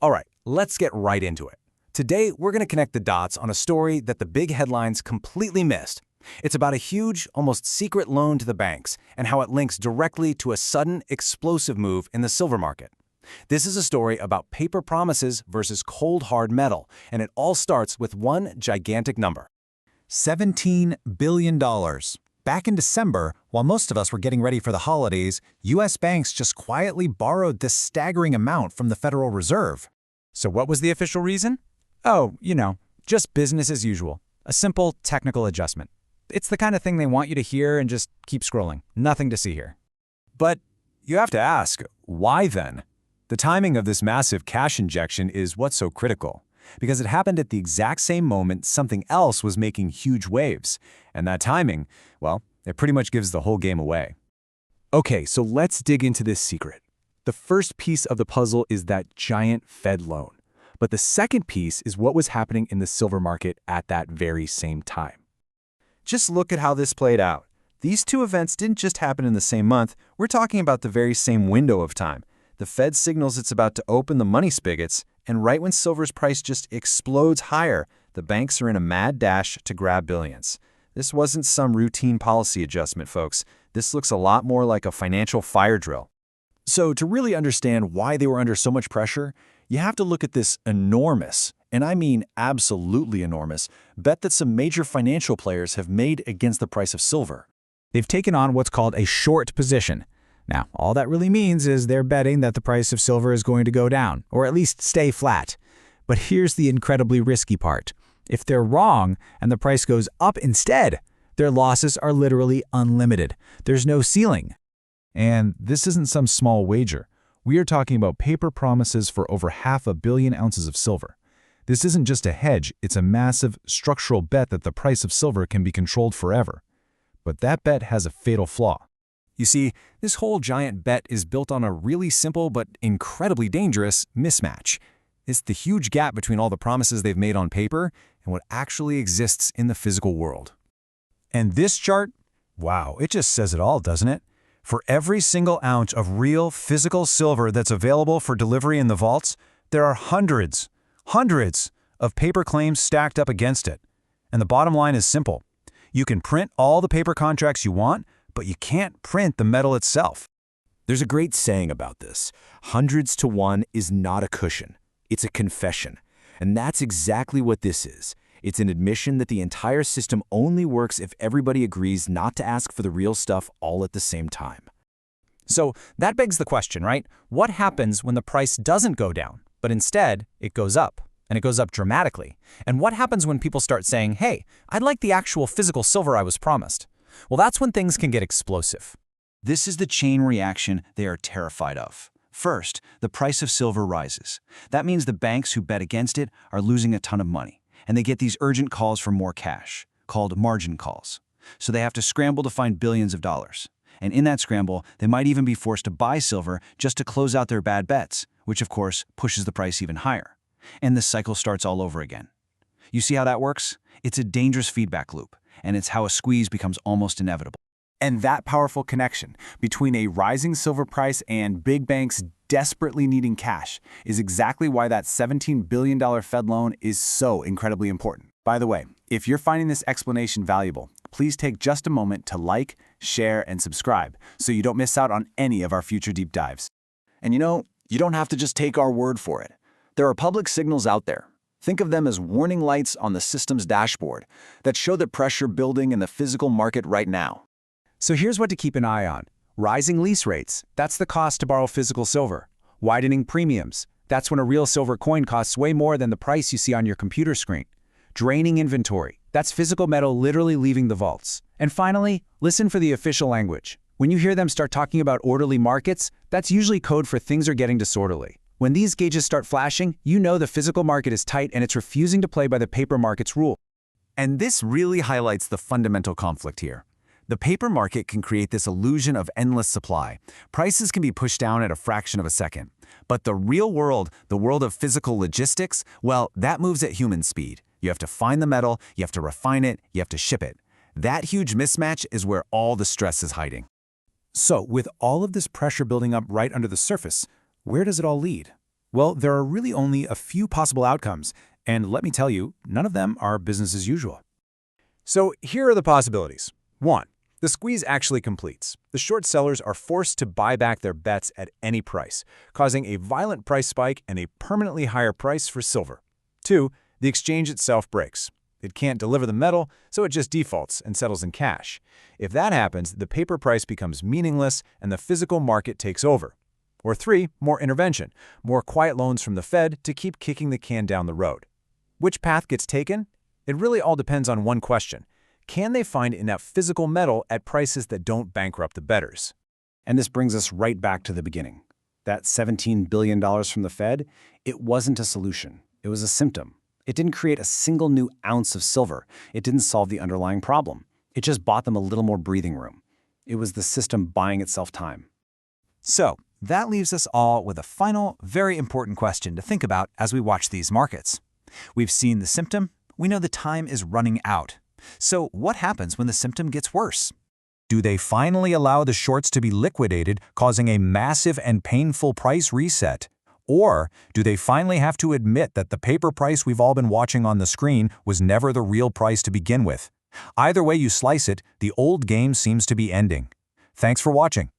All right, let's get right into it. Today, we're going to connect the dots on a story that the big headlines completely missed. It's about a huge, almost secret loan to the banks and how it links directly to a sudden, explosive move in the silver market. This is a story about paper promises versus cold, hard metal, and it all starts with one gigantic number. $17 billion. Back in December, while most of us were getting ready for the holidays, U.S. banks just quietly borrowed this staggering amount from the Federal Reserve. So what was the official reason? Oh, just business as usual. A simple technical adjustment. It's the kind of thing they want you to hear and just keep scrolling. Nothing to see here. But you have to ask, why then? The timing of this massive cash injection is what's so critical, because it happened at the exact same moment something else was making huge waves. And that timing, well, it pretty much gives the whole game away. Okay, so let's dig into this secret. The first piece of the puzzle is that giant Fed loan. But the second piece is what was happening in the silver market at that very same time. Just look at how this played out. These two events didn't just happen in the same month. We're talking about the very same window of time. The Fed signals it's about to open the money spigots, and right when silver's price just explodes higher, the banks are in a mad dash to grab billions. This wasn't some routine policy adjustment, folks. This looks a lot more like a financial fire drill. So to really understand why they were under so much pressure, you have to look at this enormous, and I mean absolutely enormous, bet that some major financial players have made against the price of silver. They've taken on what's called a short position. Now, all that really means is they're betting that the price of silver is going to go down, or at least stay flat. But here's the incredibly risky part. If they're wrong and the price goes up instead, their losses are literally unlimited. There's no ceiling. And this isn't some small wager. We are talking about paper promises for over 500 million ounces of silver. This isn't just a hedge, it's a massive structural bet that the price of silver can be controlled forever. But that bet has a fatal flaw. You see, this whole giant bet is built on a really simple but incredibly dangerous mismatch. It's the huge gap between all the promises they've made on paper and what actually exists in the physical world. And this chart, wow, it just says it all, doesn't it? For every single ounce of real physical silver that's available for delivery in the vaults, there are hundreds of paper claims stacked up against it. And the bottom line is simple. You can print all the paper contracts you want, but you can't print the metal itself. There's a great saying about this. Hundreds to one is not a cushion. It's a confession. And that's exactly what this is. It's an admission that the entire system only works if everybody agrees not to ask for the real stuff all at the same time. So that begs the question, right? What happens when the price doesn't go down, but instead it goes up? And it goes up dramatically. And what happens when people start saying, hey, I'd like the actual physical silver I was promised? Well, that's when things can get explosive. This is the chain reaction they are terrified of. First, the price of silver rises. That means the banks who bet against it are losing a ton of money, and they get these urgent calls for more cash, called margin calls. So they have to scramble to find billions of dollars. And in that scramble, they might even be forced to buy silver just to close out their bad bets, which of course pushes the price even higher. And the cycle starts all over again. You see how that works? It's a dangerous feedback loop, and it's how a squeeze becomes almost inevitable. And that powerful connection between a rising silver price and big banks desperately needing cash is exactly why that $17 billion Fed loan is so incredibly important. By the way, if you're finding this explanation valuable, please take just a moment to like, share, and subscribe so you don't miss out on any of our future deep dives. And you don't have to just take our word for it. There are public signals out there. Think of them as warning lights on the system's dashboard that show the pressure building in the physical market right now. So here's what to keep an eye on. Rising lease rates, that's the cost to borrow physical silver. Widening premiums, that's when a real silver coin costs way more than the price you see on your computer screen. Draining inventory, that's physical metal literally leaving the vaults. And finally, listen for the official language. When you hear them start talking about orderly markets, that's usually code for things are getting disorderly. When these gauges start flashing, you know the physical market is tight and it's refusing to play by the paper market's rule. And this really highlights the fundamental conflict here. The paper market can create this illusion of endless supply. Prices can be pushed down at a fraction of a second. But the real world, the world of physical logistics, well, that moves at human speed. You have to find the metal, you have to refine it, you have to ship it. That huge mismatch is where all the stress is hiding. So, with all of this pressure building up right under the surface, where does it all lead? Well, there are really only a few possible outcomes, and let me tell you, none of them are business as usual. So here are the possibilities. 1. The squeeze actually completes. The short sellers are forced to buy back their bets at any price, causing a violent price spike and a permanently higher price for silver. 2. The exchange itself breaks. It can't deliver the metal, so it just defaults and settles in cash. If that happens, the paper price becomes meaningless and the physical market takes over. Or 3, more intervention, more quiet loans from the Fed to keep kicking the can down the road. Which path gets taken? It really all depends on one question. Can they find enough physical metal at prices that don't bankrupt the bettors? And this brings us right back to the beginning. That $17 billion from the Fed, it wasn't a solution. It was a symptom. It didn't create a single new ounce of silver. It didn't solve the underlying problem. It just bought them a little more breathing room. It was the system buying itself time. So, that leaves us all with a final, very important question to think about as we watch these markets. We've seen the symptom. We know the time is running out. So what happens when the symptom gets worse? Do they finally allow the shorts to be liquidated, causing a massive and painful price reset? Or do they finally have to admit that the paper price we've all been watching on the screen was never the real price to begin with? Either way you slice it, the old game seems to be ending. Thanks for watching.